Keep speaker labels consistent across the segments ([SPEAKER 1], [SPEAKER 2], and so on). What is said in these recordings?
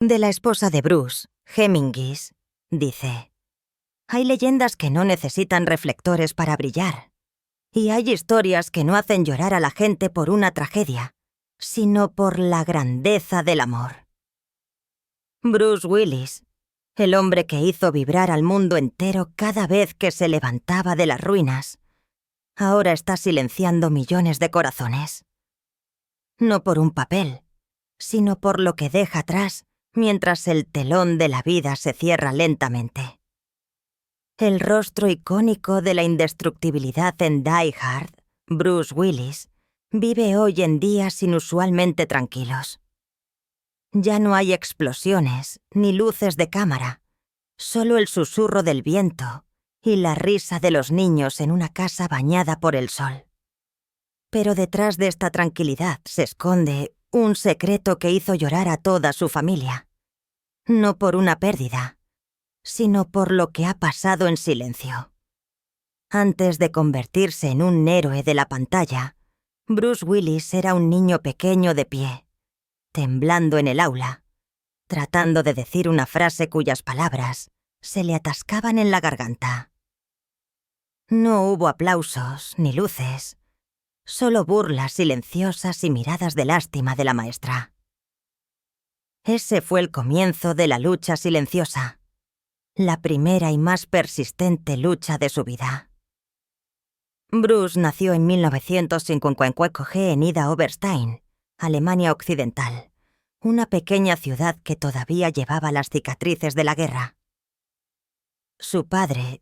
[SPEAKER 1] De la esposa de Bruce, Hemingis, dice: hay leyendas que no necesitan reflectores para brillar. Y hay historias que no hacen llorar a la gente por una tragedia, sino por la grandeza del amor. Bruce Willis, el hombre que hizo vibrar al mundo entero cada vez que se levantaba de las ruinas, ahora está silenciando millones de corazones. No por un papel, sino por lo que deja atrás mientras el telón de la vida se cierra lentamente. El rostro icónico de la indestructibilidad en Die Hard, Bruce Willis, vive hoy en días inusualmente tranquilos. Ya no hay explosiones ni luces de cámara, solo el susurro del viento y la risa de los niños en una casa bañada por el sol. Pero detrás de esta tranquilidad se esconde un secreto que hizo llorar a toda su familia. No por una pérdida, sino por lo que ha pasado en silencio. Antes de convertirse en un héroe de la pantalla, Bruce Willis era un niño pequeño de pie, temblando en el aula, tratando de decir una frase cuyas palabras se le atascaban en la garganta. No hubo aplausos ni luces, solo burlas silenciosas y miradas de lástima de la maestra. Ese fue el comienzo de la lucha silenciosa, la primera y más persistente lucha de su vida. Bruce nació en 1954 en Ida Oberstein, Alemania Occidental, una pequeña ciudad que todavía llevaba las cicatrices de la guerra. Su padre,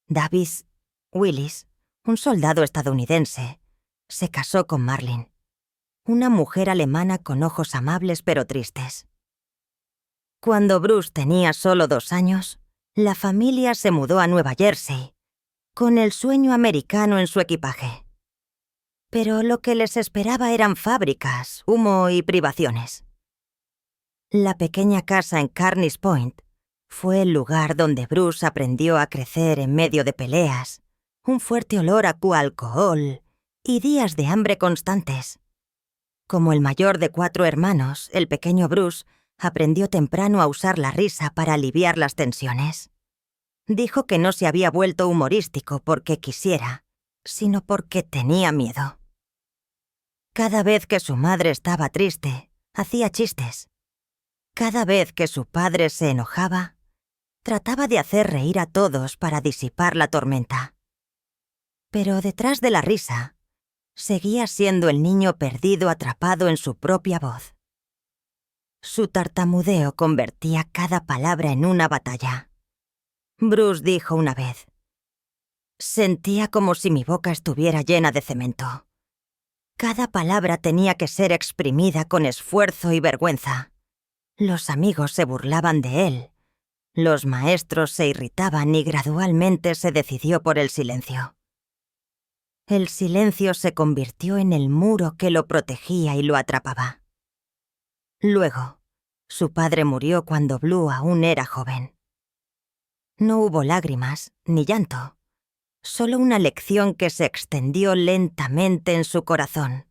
[SPEAKER 1] Davis Willis, un soldado estadounidense, se casó con Marlene, una mujer alemana con ojos amables pero tristes. Cuando Bruce tenía solo 2 años, la familia se mudó a Nueva Jersey, con el sueño americano en su equipaje. Pero lo que les esperaba eran fábricas, humo y privaciones. La pequeña casa en Carneys Point fue el lugar donde Bruce aprendió a crecer en medio de peleas, un fuerte olor a alcohol y días de hambre constantes. Como el mayor de 4 hermanos, el pequeño Bruce aprendió temprano a usar la risa para aliviar las tensiones. Dijo que no se había vuelto humorístico porque quisiera, sino porque tenía miedo. Cada vez que su madre estaba triste, hacía chistes. Cada vez que su padre se enojaba, trataba de hacer reír a todos para disipar la tormenta. Pero detrás de la risa, seguía siendo el niño perdido atrapado en su propia voz. Su tartamudeo convertía cada palabra en una batalla. Bruce dijo una vez: sentía como si mi boca estuviera llena de cemento. Cada palabra tenía que ser exprimida con esfuerzo y vergüenza. Los amigos se burlaban de él. Los maestros se irritaban y gradualmente se decidió por el silencio. El silencio se convirtió en el muro que lo protegía y lo atrapaba. Luego, su padre murió cuando Blue aún era joven. No hubo lágrimas ni llanto, solo una lección que se extendió lentamente en su corazón.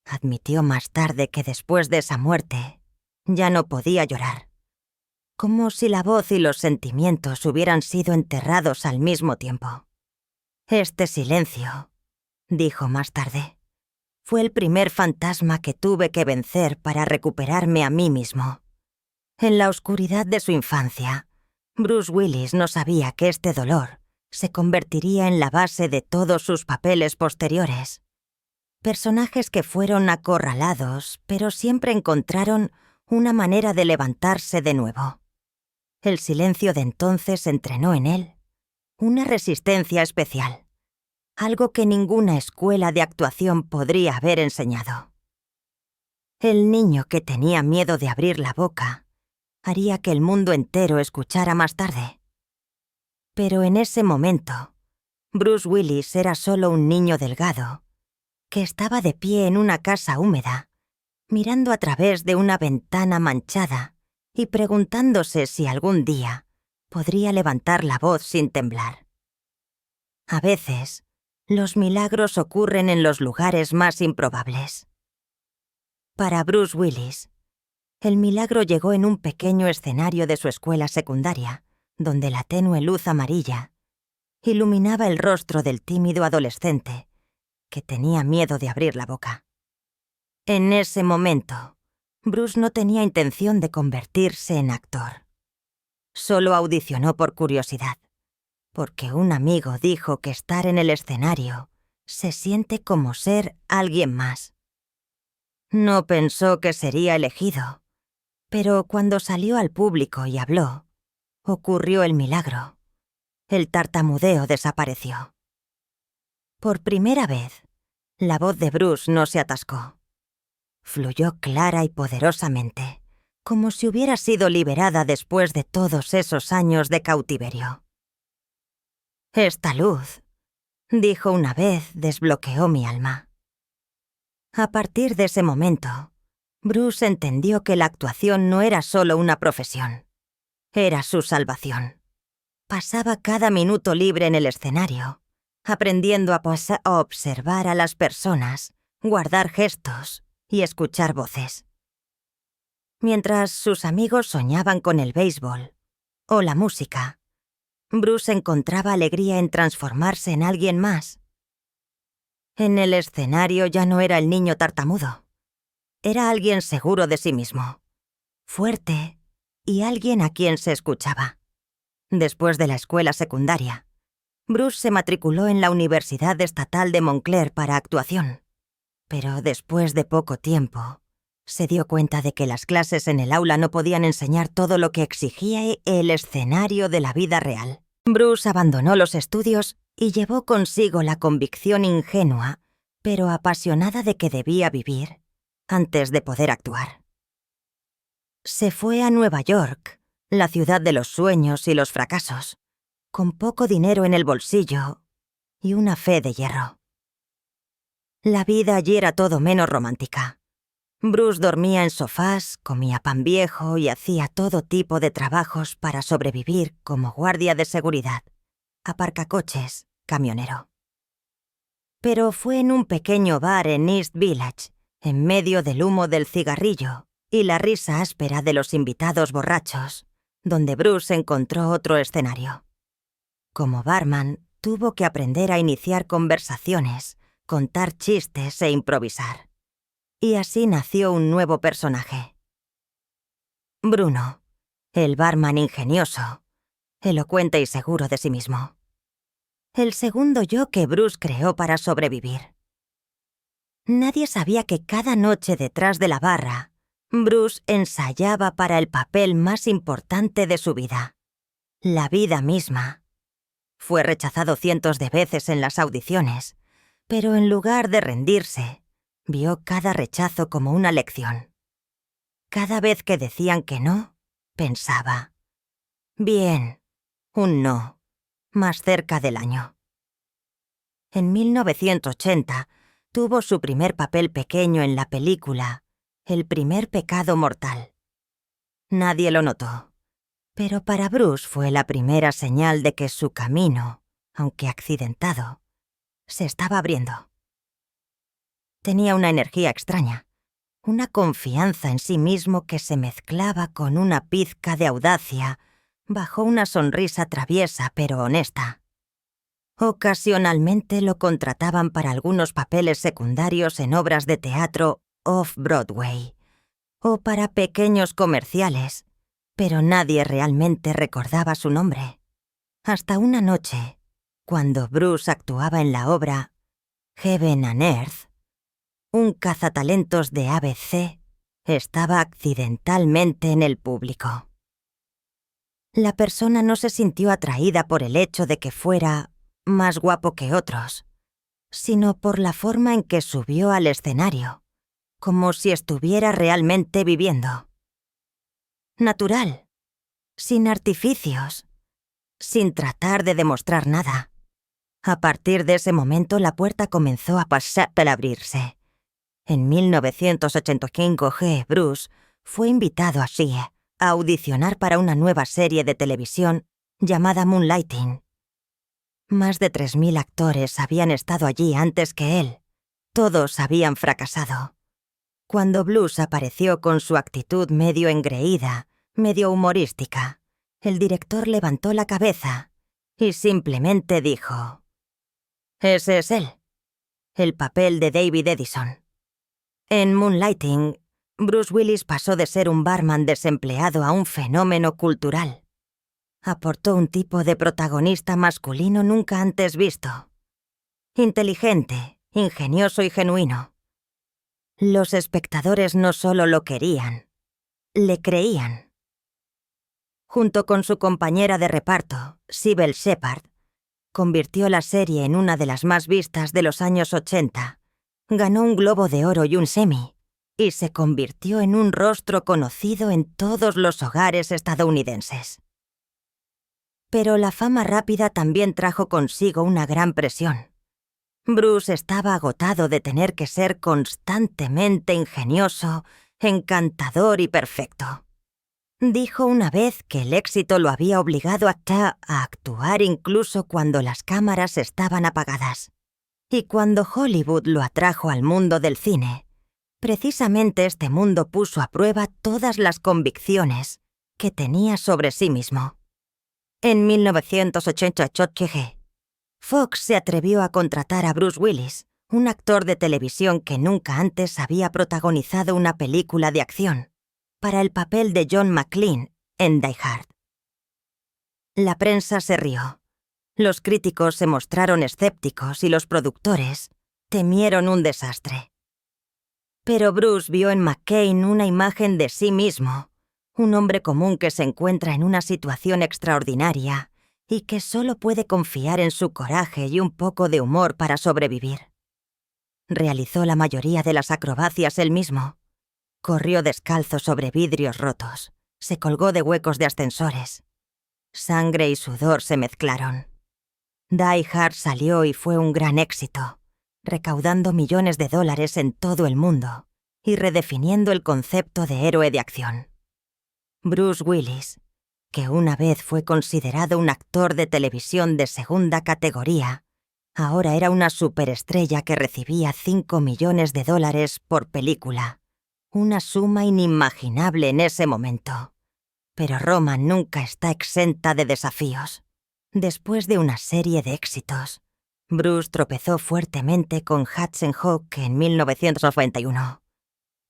[SPEAKER 1] Admitió más tarde que después de esa muerte ya no podía llorar, como si la voz y los sentimientos hubieran sido enterrados al mismo tiempo. Este silencio, dijo más tarde, fue el primer fantasma que tuve que vencer para recuperarme a mí mismo. En la oscuridad de su infancia, Bruce Willis no sabía que este dolor se convertiría en la base de todos sus papeles posteriores. Personajes que fueron acorralados, pero siempre encontraron una manera de levantarse de nuevo. El silencio de entonces entrenó en él una resistencia especial, algo que ninguna escuela de actuación podría haber enseñado. El niño que tenía miedo de abrir la boca haría que el mundo entero escuchara más tarde. Pero en ese momento, Bruce Willis era solo un niño delgado que estaba de pie en una casa húmeda, mirando a través de una ventana manchada y preguntándose si algún día podría levantar la voz sin temblar. A veces, los milagros ocurren en los lugares más improbables. Para Bruce Willis, El milagro llegó en un pequeño escenario de su escuela secundaria, donde la tenue luz amarilla iluminaba el rostro del tímido adolescente que tenía miedo de abrir la boca. En ese momento, Bruce no tenía intención de convertirse en actor. Solo audicionó por curiosidad, porque un amigo dijo que estar en el escenario se siente como ser alguien más. No pensó que sería elegido, pero cuando salió al público y habló, ocurrió el milagro. El tartamudeo desapareció. Por primera vez, la voz de Bruce no se atascó. Fluyó clara y poderosamente, como si hubiera sido liberada después de todos esos años de cautiverio. «Esta luz», dijo una vez, desbloqueó mi alma. A partir de ese momento, Bruce entendió que la actuación no era solo una profesión, era su salvación. Pasaba cada minuto libre en el escenario, aprendiendo a observar a las personas, guardar gestos y escuchar voces. Mientras sus amigos soñaban con el béisbol o la música, Bruce encontraba alegría en transformarse en alguien más. En el escenario ya no era el niño tartamudo. Era alguien seguro de sí mismo, fuerte y alguien a quien se escuchaba. Después de la escuela secundaria, Bruce se matriculó en la Universidad Estatal de Montclair para actuación. Pero después de poco tiempo, se dio cuenta de que las clases en el aula no podían enseñar todo lo que exigía el escenario de la vida real. Bruce abandonó los estudios y llevó consigo la convicción ingenua, pero apasionada de que debía vivir antes de poder actuar. Se fue a Nueva York, la ciudad de los sueños y los fracasos, con poco dinero en el bolsillo y una fe de hierro. La vida allí era todo menos romántica. Bruce dormía en sofás, comía pan viejo y hacía todo tipo de trabajos para sobrevivir como guardia de seguridad, aparcacoches, camionero. Pero fue en un pequeño bar en East Village, en medio del humo del cigarrillo y la risa áspera de los invitados borrachos, donde Bruce encontró otro escenario. Como barman, tuvo que aprender a iniciar conversaciones, contar chistes e improvisar. Y así nació un nuevo personaje. Bruno, el barman ingenioso, elocuente y seguro de sí mismo. El segundo yo que Bruce creó para sobrevivir. Nadie sabía que cada noche detrás de la barra, Bruce ensayaba para el papel más importante de su vida, la vida misma. Fue rechazado cientos de veces en las audiciones, pero en lugar de rendirse, vio cada rechazo como una lección. Cada vez que decían que no, pensaba: bien, un no, más cerca del año. En 1980 tuvo su primer papel pequeño en la película El primer pecado mortal. Nadie lo notó, pero para Bruce fue la primera señal de que su camino, aunque accidentado, se estaba abriendo. Tenía una energía extraña, una confianza en sí mismo que se mezclaba con una pizca de audacia bajo una sonrisa traviesa pero honesta. Ocasionalmente lo contrataban para algunos papeles secundarios en obras de teatro off-Broadway o para pequeños comerciales, pero nadie realmente recordaba su nombre. Hasta una noche, cuando Bruce actuaba en la obra Heaven and Earth, un cazatalentos de ABC estaba accidentalmente en el público. La persona no se sintió atraída por el hecho de que fuera más guapo que otros, sino por la forma en que subió al escenario, como si estuviera realmente viviendo. Natural, sin artificios, sin tratar de demostrar nada. A partir de ese momento la puerta comenzó a pasar al abrirse. En 1985 Bruce fue invitado así a audicionar para una nueva serie de televisión llamada Moonlighting. Más de 3.000 actores habían estado allí antes que él. Todos habían fracasado. Cuando Blues apareció con su actitud medio engreída, medio humorística, el director levantó la cabeza y simplemente dijo: «Ese es él, el papel de David Edison». En Moonlighting, Bruce Willis pasó de ser un barman desempleado a un fenómeno cultural. Aportó un tipo de protagonista masculino nunca antes visto. Inteligente, ingenioso y genuino. Los espectadores no solo lo querían, le creían. Junto con su compañera de reparto, Sybil Shepherd, convirtió la serie en una de las más vistas de los años 80. Ganó un Globo de Oro y un Emmy, y se convirtió en un rostro conocido en todos los hogares estadounidenses. Pero la fama rápida también trajo consigo una gran presión. Bruce estaba agotado de tener que ser constantemente ingenioso, encantador y perfecto. Dijo una vez que el éxito lo había obligado a actuar incluso cuando las cámaras estaban apagadas. Y cuando Hollywood lo atrajo al mundo del cine, precisamente este mundo puso a prueba todas las convicciones que tenía sobre sí mismo. En 1988, Fox se atrevió a contratar a Bruce Willis, un actor de televisión que nunca antes había protagonizado una película de acción, para el papel de John McClane en Die Hard. La prensa se rió. Los críticos se mostraron escépticos y los productores temieron un desastre. Pero Bruce vio en McClane una imagen de sí mismo, un hombre común que se encuentra en una situación extraordinaria y que solo puede confiar en su coraje y un poco de humor para sobrevivir. Realizó la mayoría de las acrobacias él mismo. Corrió descalzo sobre vidrios rotos, se colgó de huecos de ascensores. Sangre y sudor se mezclaron. Die Hard salió y fue un gran éxito, recaudando millones de dólares en todo el mundo y redefiniendo el concepto de héroe de acción. Bruce Willis, que una vez fue considerado un actor de televisión de segunda categoría, ahora era una superestrella que recibía $5 millones por película, una suma inimaginable en ese momento. Pero Roma nunca está exenta de desafíos. Después de una serie de éxitos, Bruce tropezó fuertemente con Hudson Hawk en 1991,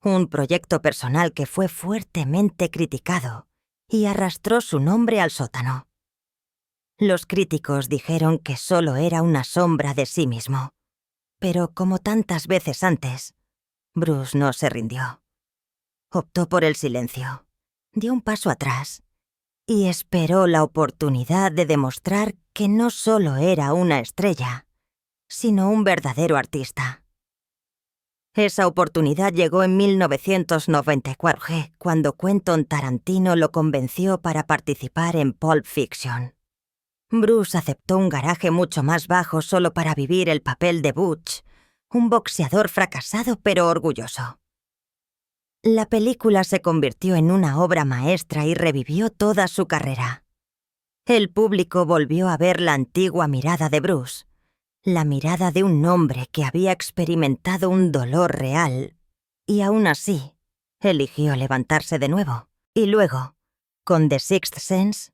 [SPEAKER 1] un proyecto personal que fue fuertemente criticado y arrastró su nombre al sótano. Los críticos dijeron que solo era una sombra de sí mismo, pero como tantas veces antes, Bruce no se rindió. Optó por el silencio, dio un paso atrás y esperó la oportunidad de demostrar que no solo era una estrella, sino un verdadero artista. Esa oportunidad llegó en 1994, cuando Quentin Tarantino lo convenció para participar en Pulp Fiction. Bruce aceptó un garaje mucho más bajo solo para vivir el papel de Butch, un boxeador fracasado pero orgulloso. La película se convirtió en una obra maestra y revivió toda su carrera. El público volvió a ver la antigua mirada de Bruce, la mirada de un hombre que había experimentado un dolor real, y aún así, eligió levantarse de nuevo. Y luego, con The Sixth Sense,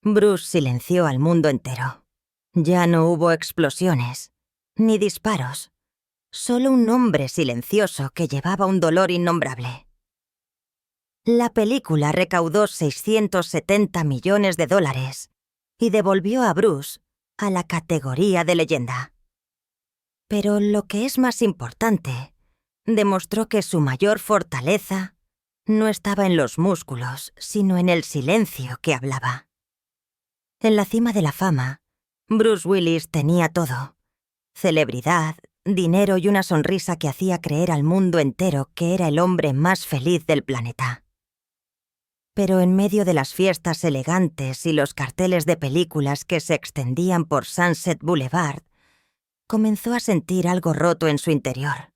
[SPEAKER 1] Bruce silenció al mundo entero. Ya no hubo explosiones, ni disparos, solo un hombre silencioso que llevaba un dolor innombrable. La película recaudó $670 millones y devolvió a Bruce a la categoría de leyenda. Pero lo que es más importante, demostró que su mayor fortaleza no estaba en los músculos, sino en el silencio que hablaba. En la cima de la fama, Bruce Willis tenía todo: celebridad, dinero y una sonrisa que hacía creer al mundo entero que era el hombre más feliz del planeta. Pero en medio de las fiestas elegantes y los carteles de películas que se extendían por Sunset Boulevard, comenzó a sentir algo roto en su interior.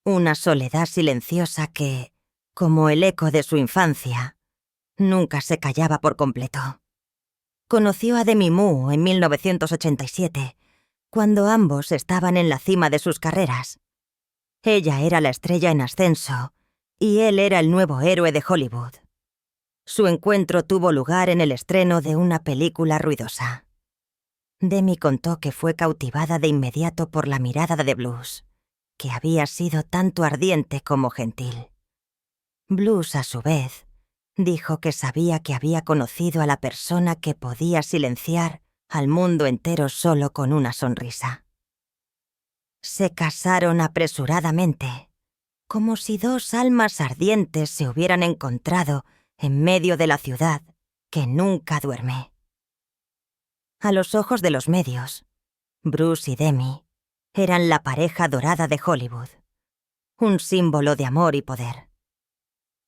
[SPEAKER 1] Una soledad silenciosa que, como el eco de su infancia, nunca se callaba por completo. Conoció a Demi Moore en 1987, cuando ambos estaban en la cima de sus carreras. Ella era la estrella en ascenso y él era el nuevo héroe de Hollywood. Su encuentro tuvo lugar en el estreno de una película ruidosa. Demi contó que fue cautivada de inmediato por la mirada de Blues, que había sido tanto ardiente como gentil. Blues, a su vez, dijo que sabía que había conocido a la persona que podía silenciar al mundo entero solo con una sonrisa. Se casaron apresuradamente, como si dos almas ardientes se hubieran encontrado en medio de la ciudad que nunca duerme. A los ojos de los medios, Bruce y Demi eran la pareja dorada de Hollywood, un símbolo de amor y poder.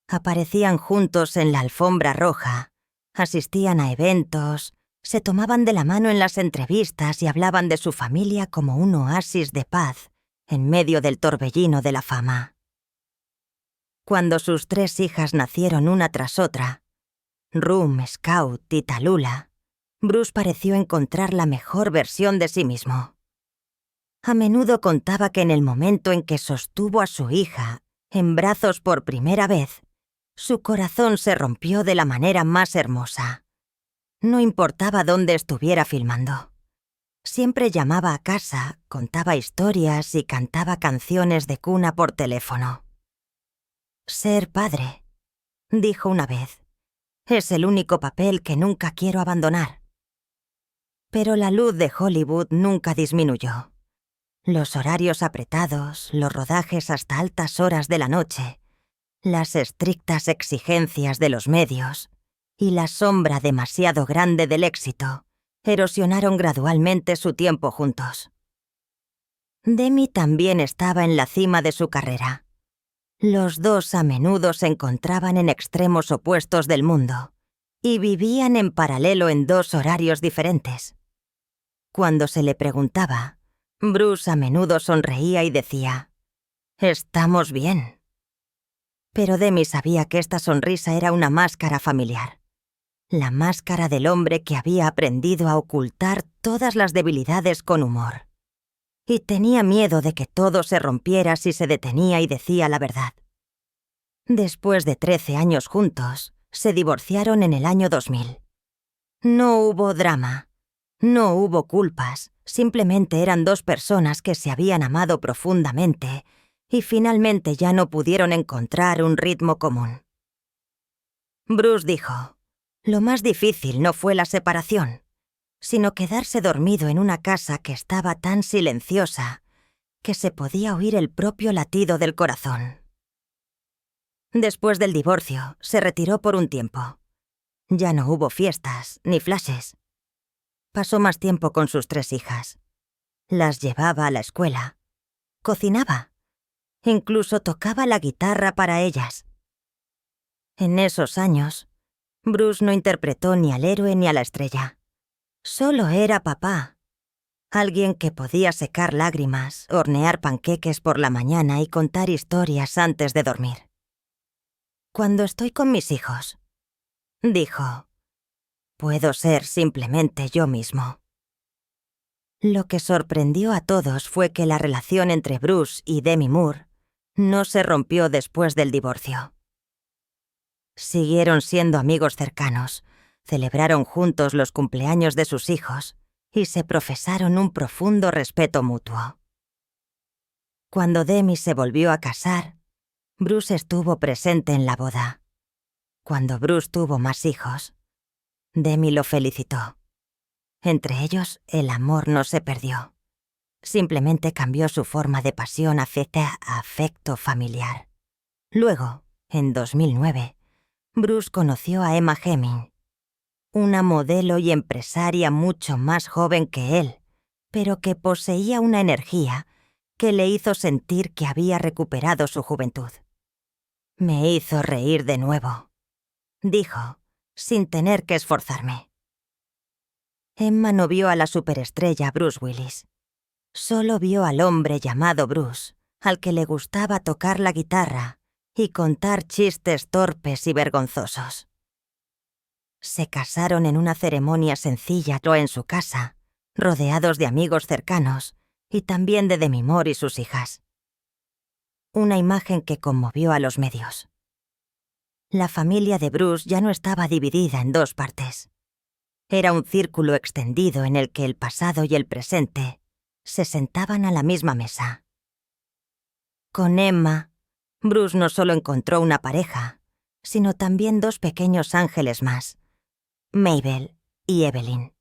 [SPEAKER 1] Aparecían juntos en la alfombra roja, asistían a eventos, se tomaban de la mano en las entrevistas y hablaban de su familia como un oasis de paz en medio del torbellino de la fama. Cuando sus 3 hijas nacieron una tras otra, Rum, Scout y Tallulah, Bruce pareció encontrar la mejor versión de sí mismo. A menudo contaba que en el momento en que sostuvo a su hija en brazos por primera vez, su corazón se rompió de la manera más hermosa. No importaba dónde estuviera filmando. Siempre llamaba a casa, contaba historias y cantaba canciones de cuna por teléfono. «Ser padre», dijo una vez, «es el único papel que nunca quiero abandonar». Pero la luz de Hollywood nunca disminuyó. Los horarios apretados, los rodajes hasta altas horas de la noche, las estrictas exigencias de los medios y la sombra demasiado grande del éxito erosionaron gradualmente su tiempo juntos. Demi también estaba en la cima de su carrera. Los dos a menudo se encontraban en extremos opuestos del mundo y vivían en paralelo en 2 horarios diferentes. Cuando se le preguntaba, Bruce a menudo sonreía y decía, «Estamos bien». Pero Demi sabía que esta sonrisa era una máscara familiar. La máscara del hombre que había aprendido a ocultar todas las debilidades con humor. Y tenía miedo de que todo se rompiera si se detenía y decía la verdad. Después de 13 años juntos, se divorciaron en el año 2000. No hubo drama, no hubo culpas, simplemente eran 2 personas que se habían amado profundamente y finalmente ya no pudieron encontrar un ritmo común. Bruce dijo, lo más difícil no fue la separación, sino quedarse dormido en una casa que estaba tan silenciosa que se podía oír el propio latido del corazón. Después del divorcio, se retiró por un tiempo. Ya no hubo fiestas ni flashes. Pasó más tiempo con sus 3 hijas. Las llevaba a la escuela. Cocinaba. Incluso tocaba la guitarra para ellas. En esos años, Bruce no interpretó ni al héroe ni a la estrella. Solo era papá. Alguien que podía secar lágrimas, hornear panqueques por la mañana y contar historias antes de dormir. Cuando estoy con mis hijos, dijo, puedo ser simplemente yo mismo. Lo que sorprendió a todos fue que la relación entre Bruce y Demi Moore no se rompió después del divorcio. Siguieron siendo amigos cercanos, celebraron juntos los cumpleaños de sus hijos y se profesaron un profundo respeto mutuo. Cuando Demi se volvió a casar, Bruce estuvo presente en la boda. Cuando Bruce tuvo más hijos, Demi lo felicitó. Entre ellos, el amor no se perdió. Simplemente cambió su forma de pasión a afecto familiar. Luego, en 2009, Bruce conoció a Emma Heming, una modelo y empresaria mucho más joven que él, pero que poseía una energía que le hizo sentir que había recuperado su juventud. Me hizo reír de nuevo, dijo, sin tener que esforzarme. Emma no vio a la superestrella Bruce Willis. Solo vio al hombre llamado Bruce, al que le gustaba tocar la guitarra y contar chistes torpes y vergonzosos. Se casaron en una ceremonia sencilla o en su casa, rodeados de amigos cercanos y también de Demi Moore y sus hijas. una imagen que conmovió a los medios. La familia de Bruce ya no estaba dividida en dos partes. Era un círculo extendido en el que el pasado y el presente se sentaban a la misma mesa. Con Emma, Bruce no solo encontró una pareja, sino también dos pequeños ángeles más, Mabel y Evelyn.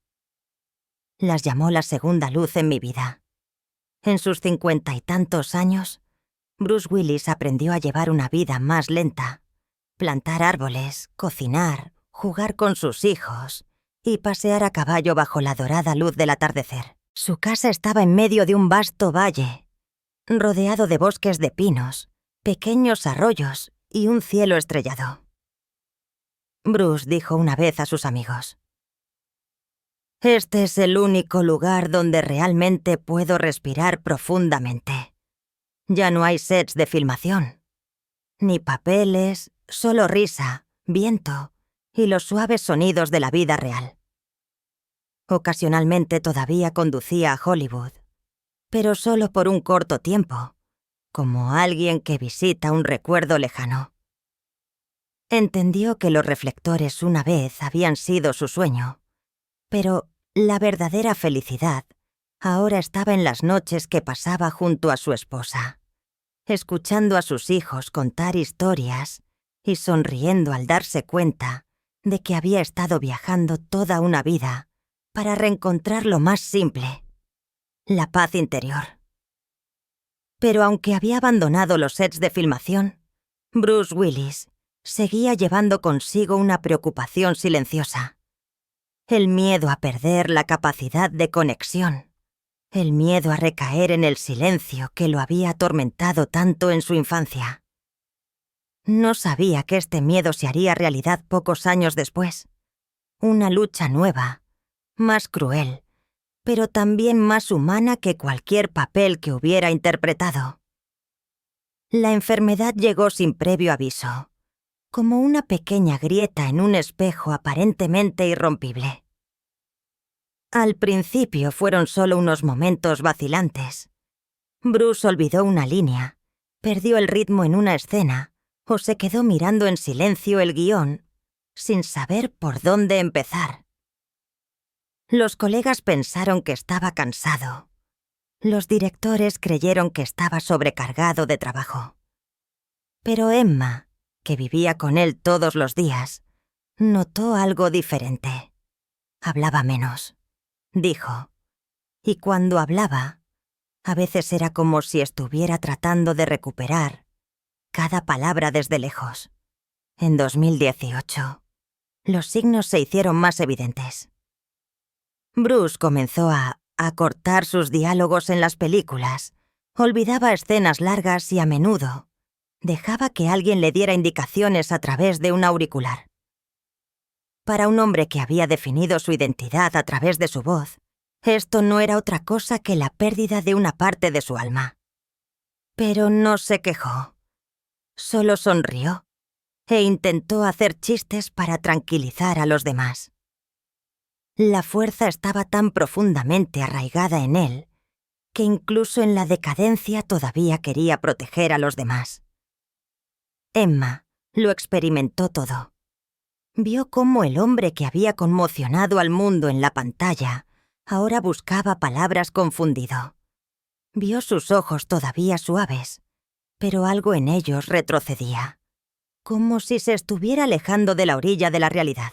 [SPEAKER 1] Las llamó la segunda luz en mi vida. En sus 50 y tantos años, Bruce Willis aprendió a llevar una vida más lenta, plantar árboles, cocinar, jugar con sus hijos y pasear a caballo bajo la dorada luz del atardecer. Su casa estaba en medio de un vasto valle, rodeado de bosques de pinos, pequeños arroyos y un cielo estrellado. Bruce dijo una vez a sus amigos: «Este es el único lugar donde realmente puedo respirar profundamente. Ya no hay sets de filmación, ni papeles, solo risa, viento y los suaves sonidos de la vida real». Ocasionalmente todavía conducía a Hollywood, pero solo por un corto tiempo, como alguien que visita un recuerdo lejano. Entendió que los reflectores una vez habían sido su sueño, pero la verdadera felicidad ahora estaba en las noches que pasaba junto a su esposa, escuchando a sus hijos contar historias y sonriendo al darse cuenta de que había estado viajando toda una vida para reencontrar lo más simple, la paz interior. Pero aunque había abandonado los sets de filmación, Bruce Willis seguía llevando consigo una preocupación silenciosa. El miedo a perder la capacidad de conexión. El miedo a recaer en el silencio que lo había atormentado tanto en su infancia. No sabía que este miedo se haría realidad pocos años después. Una lucha nueva, más cruel, pero también más humana que cualquier papel que hubiera interpretado. La enfermedad llegó sin previo aviso, como una pequeña grieta en un espejo aparentemente irrompible. Al principio fueron solo unos momentos vacilantes. Bruce olvidó una línea, perdió el ritmo en una escena o se quedó mirando en silencio el guión, sin saber por dónde empezar. Los colegas pensaron que estaba cansado. Los directores creyeron que estaba sobrecargado de trabajo. Pero Emma, que vivía con él todos los días, notó algo diferente. Hablaba menos, dijo, y cuando hablaba, a veces era como si estuviera tratando de recuperar cada palabra desde lejos. En 2018, los signos se hicieron más evidentes. Bruce comenzó a acortar sus diálogos en las películas, olvidaba escenas largas y a menudo dejaba que alguien le diera indicaciones a través de un auricular. Para un hombre que había definido su identidad a través de su voz, esto no era otra cosa que la pérdida de una parte de su alma. Pero no se quejó. Solo sonrió e intentó hacer chistes para tranquilizar a los demás. La fuerza estaba tan profundamente arraigada en él que incluso en la decadencia todavía quería proteger a los demás. Emma lo experimentó todo. Vio cómo el hombre que había conmocionado al mundo en la pantalla ahora buscaba palabras confundido. Vio sus ojos todavía suaves, pero algo en ellos retrocedía, como si se estuviera alejando de la orilla de la realidad.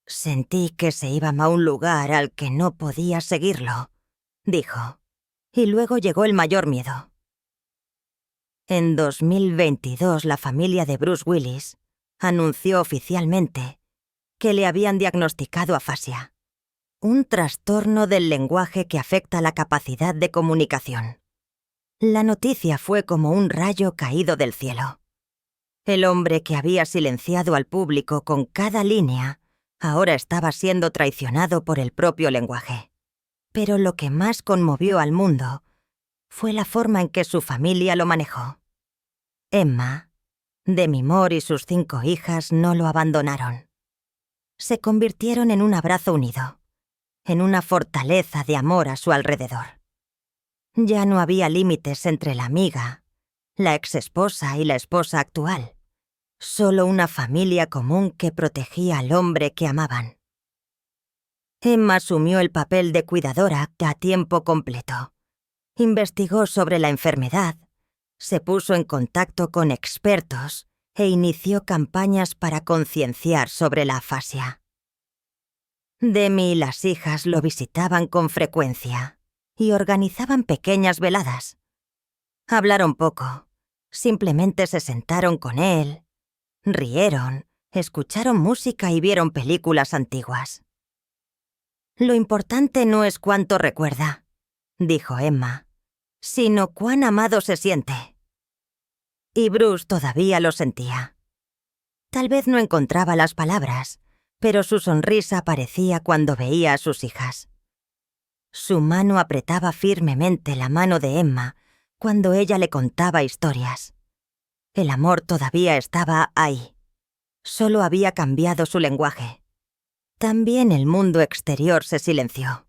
[SPEAKER 1] Sentí que se iba a un lugar al que no podía seguirlo, dijo, y luego llegó el mayor miedo. En 2022 la familia de Bruce Willis anunció oficialmente que le habían diagnosticado afasia, un trastorno del lenguaje que afecta la capacidad de comunicación. La noticia fue como un rayo caído del cielo. El hombre que había silenciado al público con cada línea ahora estaba siendo traicionado por el propio lenguaje. Pero lo que más conmovió al mundo fue la forma en que su familia lo manejó. Emma, Demi Moore y sus 5 hijas no lo abandonaron. Se convirtieron en un abrazo unido, en una fortaleza de amor a su alrededor. Ya no había límites entre la amiga la exesposa y la esposa actual. Solo una familia común que protegía al hombre que amaban. Emma asumió el papel de cuidadora a tiempo completo. Investigó sobre la enfermedad, se puso en contacto con expertos e inició campañas para concienciar sobre la afasia. Demi y las hijas lo visitaban con frecuencia y organizaban pequeñas veladas. Hablaron poco, simplemente se sentaron con él, rieron, escucharon música y vieron películas antiguas. Lo importante no es cuánto recuerda, dijo Emma, sino cuán amado se siente. Y Bruce todavía lo sentía. Tal vez no encontraba las palabras, pero su sonrisa aparecía cuando veía a sus hijas. Su mano apretaba firmemente la mano de Emma cuando ella le contaba historias. El amor todavía estaba ahí. Solo había cambiado su lenguaje. También el mundo exterior se silenció.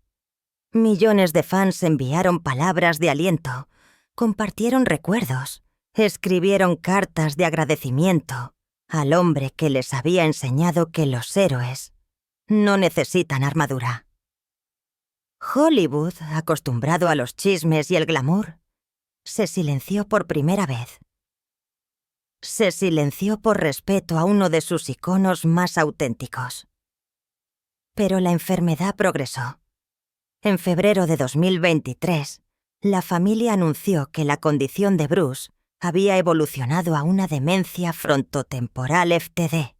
[SPEAKER 1] Millones de fans enviaron palabras de aliento, compartieron recuerdos, escribieron cartas de agradecimiento al hombre que les había enseñado que los héroes no necesitan armadura. Hollywood, acostumbrado a los chismes y el glamour, se silenció por primera vez. Se silenció por respeto a uno de sus iconos más auténticos. Pero la enfermedad progresó. En febrero de 2023, la familia anunció que la condición de Bruce había evolucionado a una demencia frontotemporal FTD,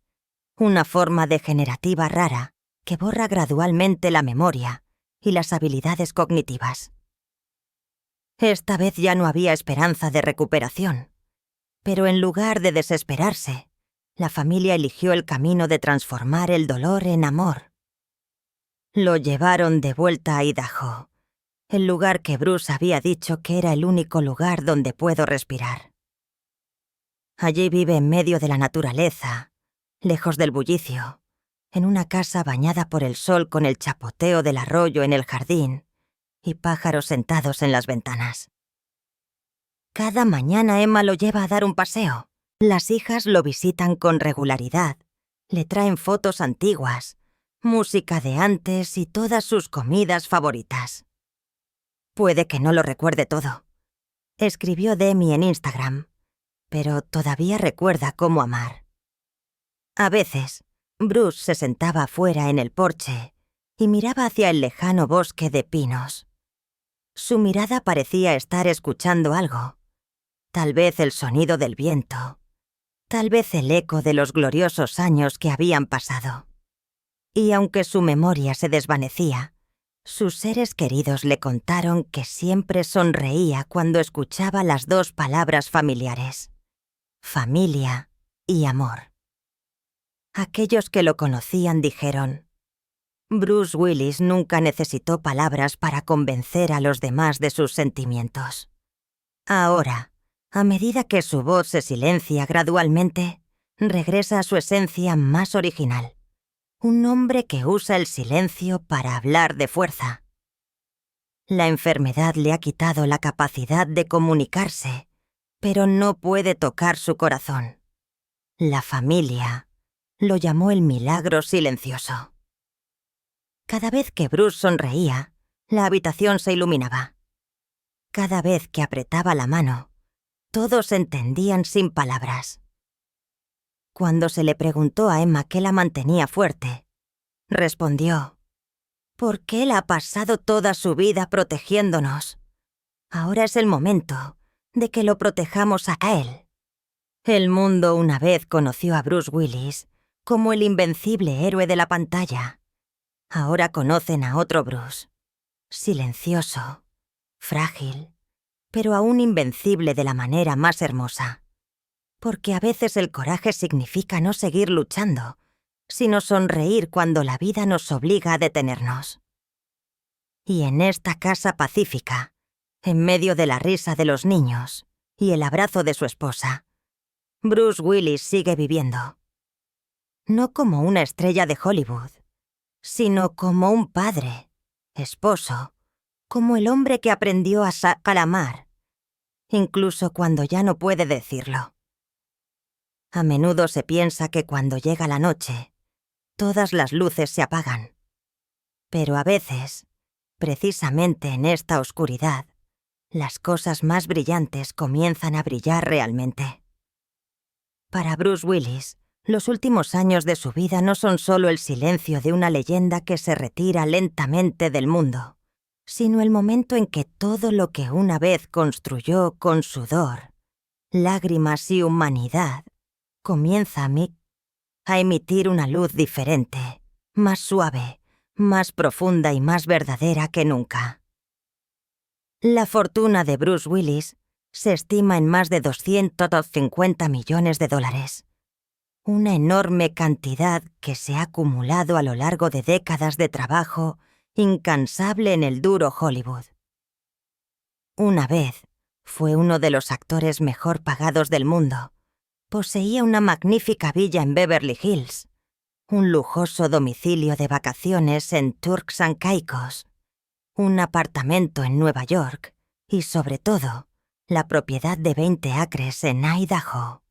[SPEAKER 1] una forma degenerativa rara que borra gradualmente la memoria y las habilidades cognitivas. Esta vez ya no había esperanza de recuperación, pero en lugar de desesperarse, la familia eligió el camino de transformar el dolor en amor. Lo llevaron de vuelta a Idaho, el lugar que Bruce había dicho que era el único lugar donde puedo respirar. Allí vive en medio de la naturaleza, lejos del bullicio, en una casa bañada por el sol con el chapoteo del arroyo en el jardín y pájaros sentados en las ventanas. Cada mañana Emma lo lleva a dar un paseo. Las hijas lo visitan con regularidad, le traen fotos antiguas, música de antes y todas sus comidas favoritas. Puede que no lo recuerde todo. Escribió Demi en Instagram, pero todavía recuerda cómo amar. A veces, Bruce se sentaba afuera en el porche y miraba hacia el lejano bosque de pinos. Su mirada parecía estar escuchando algo. Tal vez el sonido del viento, tal vez el eco de los gloriosos años que habían pasado. Y aunque su memoria se desvanecía, sus seres queridos le contaron que siempre sonreía cuando escuchaba las dos palabras familiares: familia y amor. Aquellos que lo conocían dijeron: Bruce Willis nunca necesitó palabras para convencer a los demás de sus sentimientos. Ahora, a medida que su voz se silencia gradualmente, regresa a su esencia más original. Un hombre que usa el silencio para hablar de fuerza. La enfermedad le ha quitado la capacidad de comunicarse, pero no puede tocar su corazón. La familia lo llamó el milagro silencioso. Cada vez que Bruce sonreía, la habitación se iluminaba. Cada vez que apretaba la mano, todos entendían sin palabras. Cuando se le preguntó a Emma qué la mantenía fuerte, respondió: porque él ha pasado toda su vida protegiéndonos. Ahora es el momento de que lo protejamos a él. El mundo una vez conoció a Bruce Willis como el invencible héroe de la pantalla. Ahora conocen a otro Bruce, silencioso, frágil, pero aún invencible de la manera más hermosa. Porque a veces el coraje significa no seguir luchando, sino sonreír cuando la vida nos obliga a detenernos. Y en esta casa pacífica, en medio de la risa de los niños y el abrazo de su esposa, Bruce Willis sigue viviendo. No como una estrella de Hollywood, sino como un padre, esposo, como el hombre que aprendió a amar, incluso cuando ya no puede decirlo. A menudo se piensa que cuando llega la noche, todas las luces se apagan. Pero a veces, precisamente en esta oscuridad, las cosas más brillantes comienzan a brillar realmente. Para Bruce Willis, los últimos años de su vida no son solo el silencio de una leyenda que se retira lentamente del mundo, sino el momento en que todo lo que una vez construyó con sudor, lágrimas y humanidad, comienza a emitir una luz diferente, más suave, más profunda y más verdadera que nunca. La fortuna de Bruce Willis se estima en más de $250 millones. Una enorme cantidad que se ha acumulado a lo largo de décadas de trabajo incansable en el duro Hollywood. Una vez fue uno de los actores mejor pagados del mundo. Poseía una magnífica villa en Beverly Hills, un lujoso domicilio de vacaciones en Turks and Caicos, un apartamento en Nueva York y, sobre todo, la propiedad de 20 acres en Idaho,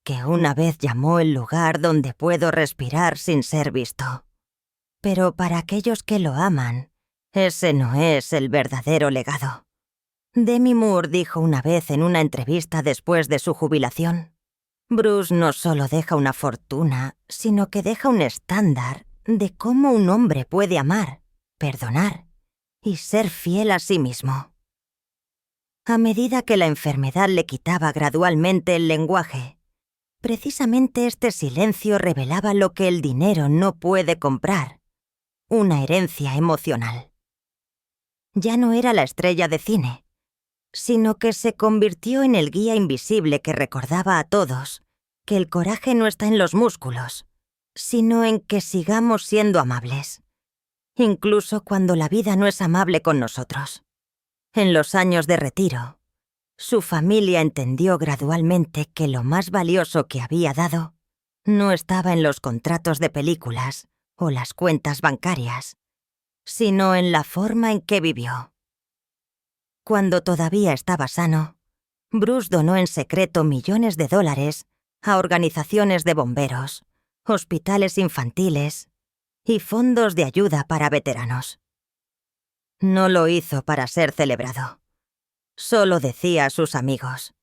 [SPEAKER 1] que una vez llamó el lugar donde puedo respirar sin ser visto. Pero para aquellos que lo aman, ese no es el verdadero legado. Demi Moore dijo una vez en una entrevista después de su jubilación: Bruce no solo deja una fortuna, sino que deja un estándar de cómo un hombre puede amar, perdonar y ser fiel a sí mismo. A medida que la enfermedad le quitaba gradualmente el lenguaje, precisamente este silencio revelaba lo que el dinero no puede comprar: una herencia emocional. Ya no era la estrella de cine, sino que se convirtió en el guía invisible que recordaba a todos que el coraje no está en los músculos, sino en que sigamos siendo amables, incluso cuando la vida no es amable con nosotros. En los años de retiro, su familia entendió gradualmente que lo más valioso que había dado no estaba en los contratos de películas o las cuentas bancarias, sino en la forma en que vivió. Cuando todavía estaba sano, Bruce donó en secreto millones de dólares a organizaciones de bomberos, hospitales infantiles y fondos de ayuda para veteranos. No lo hizo para ser celebrado. Solo decía a sus amigos: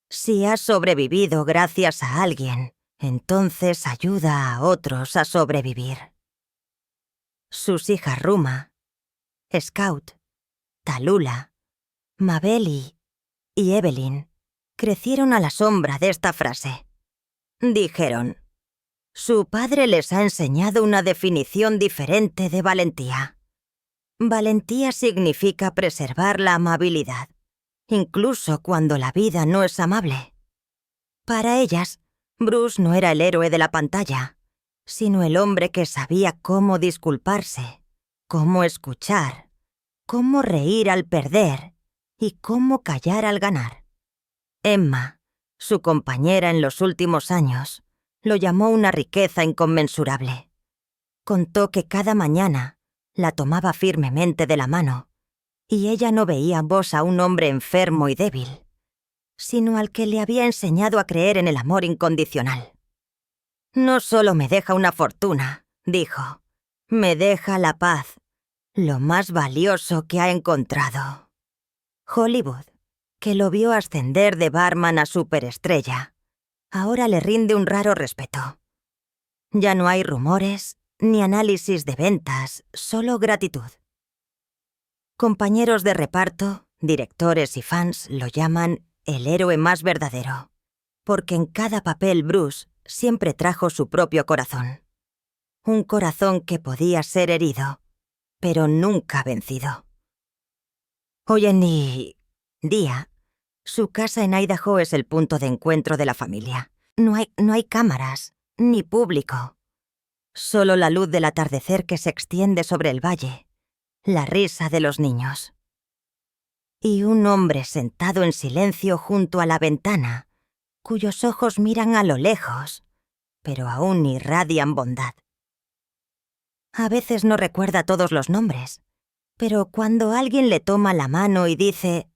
[SPEAKER 1] si has sobrevivido gracias a alguien, entonces ayuda a otros a sobrevivir. Sus hijas Ruma, Scout, Tallulah, Mabel y Evelyn crecieron a la sombra de esta frase. Dijeron: su padre les ha enseñado una definición diferente de valentía. Valentía significa preservar la amabilidad, incluso cuando la vida no es amable. Para ellas, Bruce no era el héroe de la pantalla, sino el hombre que sabía cómo disculparse, cómo escuchar, cómo reír al perder y cómo callar al ganar. Emma, su compañera en los últimos años, lo llamó una riqueza inconmensurable. Contó que cada mañana la tomaba firmemente de la mano y ella no veía en vos a un hombre enfermo y débil, sino al que le había enseñado a creer en el amor incondicional. No solo me deja una fortuna, dijo, me deja la paz, lo más valioso que ha encontrado. Hollywood, que lo vio ascender de barman a superestrella, ahora le rinde un raro respeto. Ya no hay rumores ni análisis de ventas, solo gratitud. Compañeros de reparto, directores y fans lo llaman el héroe más verdadero, porque en cada papel Bruce siempre trajo su propio corazón. Un corazón que podía ser herido, pero nunca vencido. Hoy en día, su casa en Idaho es el punto de encuentro de la familia. No hay cámaras, ni público. Solo la luz del atardecer que se extiende sobre el valle, la risa de los niños. Y un hombre sentado en silencio junto a la ventana, cuyos ojos miran a lo lejos, pero aún irradian bondad. A veces no recuerda todos los nombres, pero cuando alguien le toma la mano y dice: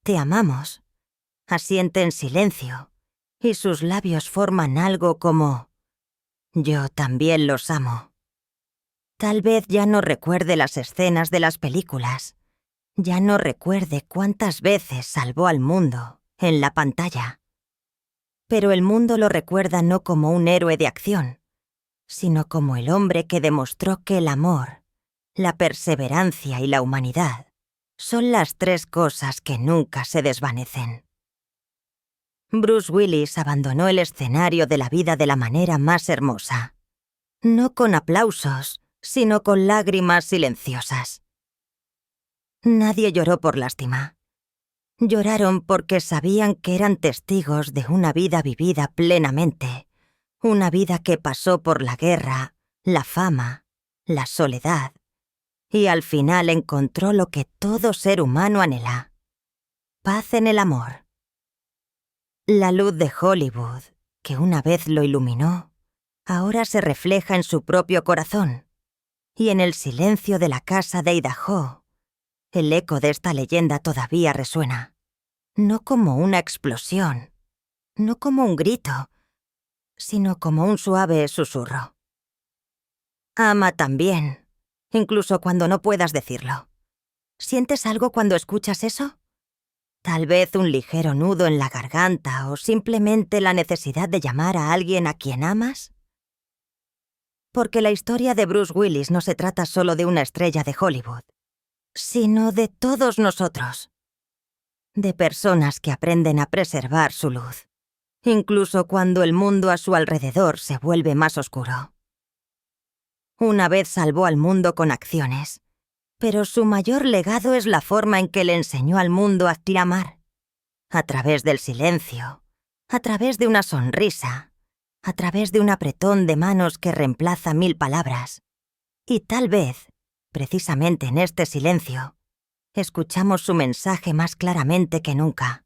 [SPEAKER 1] «Te amamos», Asiente en silencio, y sus labios forman algo como: yo también los amo. Tal vez ya no recuerde las escenas de las películas, ya no recuerde cuántas veces salvó al mundo en la pantalla. Pero el mundo lo recuerda no como un héroe de acción, sino como el hombre que demostró que el amor, la perseverancia y la humanidad son las tres cosas que nunca se desvanecen. Bruce Willis abandonó el escenario de la vida de la manera más hermosa. No con aplausos, sino con lágrimas silenciosas. Nadie lloró por lástima. Lloraron porque sabían que eran testigos de una vida vivida plenamente, una vida que pasó por la guerra, la fama, la soledad, y al final encontró lo que todo ser humano anhela: paz en el amor. La luz de Hollywood, que una vez lo iluminó, ahora se refleja en su propio corazón, y en el silencio de la casa de Idaho, el eco de esta leyenda todavía resuena, no como una explosión, no como un grito, sino como un suave susurro. Ama también, incluso cuando no puedas decirlo. ¿Sientes algo cuando escuchas eso? Tal vez un ligero nudo en la garganta o simplemente la necesidad de llamar a alguien a quien amas. Porque la historia de Bruce Willis no se trata solo de una estrella de Hollywood, sino de todos nosotros. De personas que aprenden a preservar su luz, incluso cuando el mundo a su alrededor se vuelve más oscuro. Una vez salvó al mundo con acciones, pero su mayor legado es la forma en que le enseñó al mundo a amar. A través del silencio, a través de una sonrisa, a través de un apretón de manos que reemplaza 1000 palabras. Y tal vez, precisamente en este silencio, escuchamos su mensaje más claramente que nunca.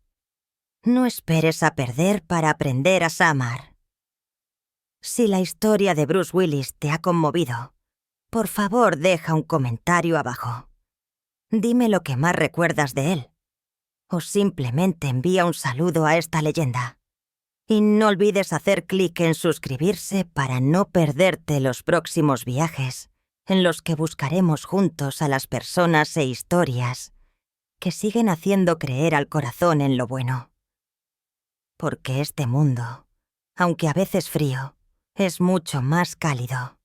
[SPEAKER 1] No esperes a perder para aprender a amar. Si la historia de Bruce Willis te ha conmovido, por favor deja un comentario abajo. Dime lo que más recuerdas de él. O simplemente envía un saludo a esta leyenda. Y no olvides hacer clic en suscribirse para no perderte los próximos viajes en los que buscaremos juntos a las personas e historias que siguen haciendo creer al corazón en lo bueno. Porque este mundo, aunque a veces frío, es mucho más cálido.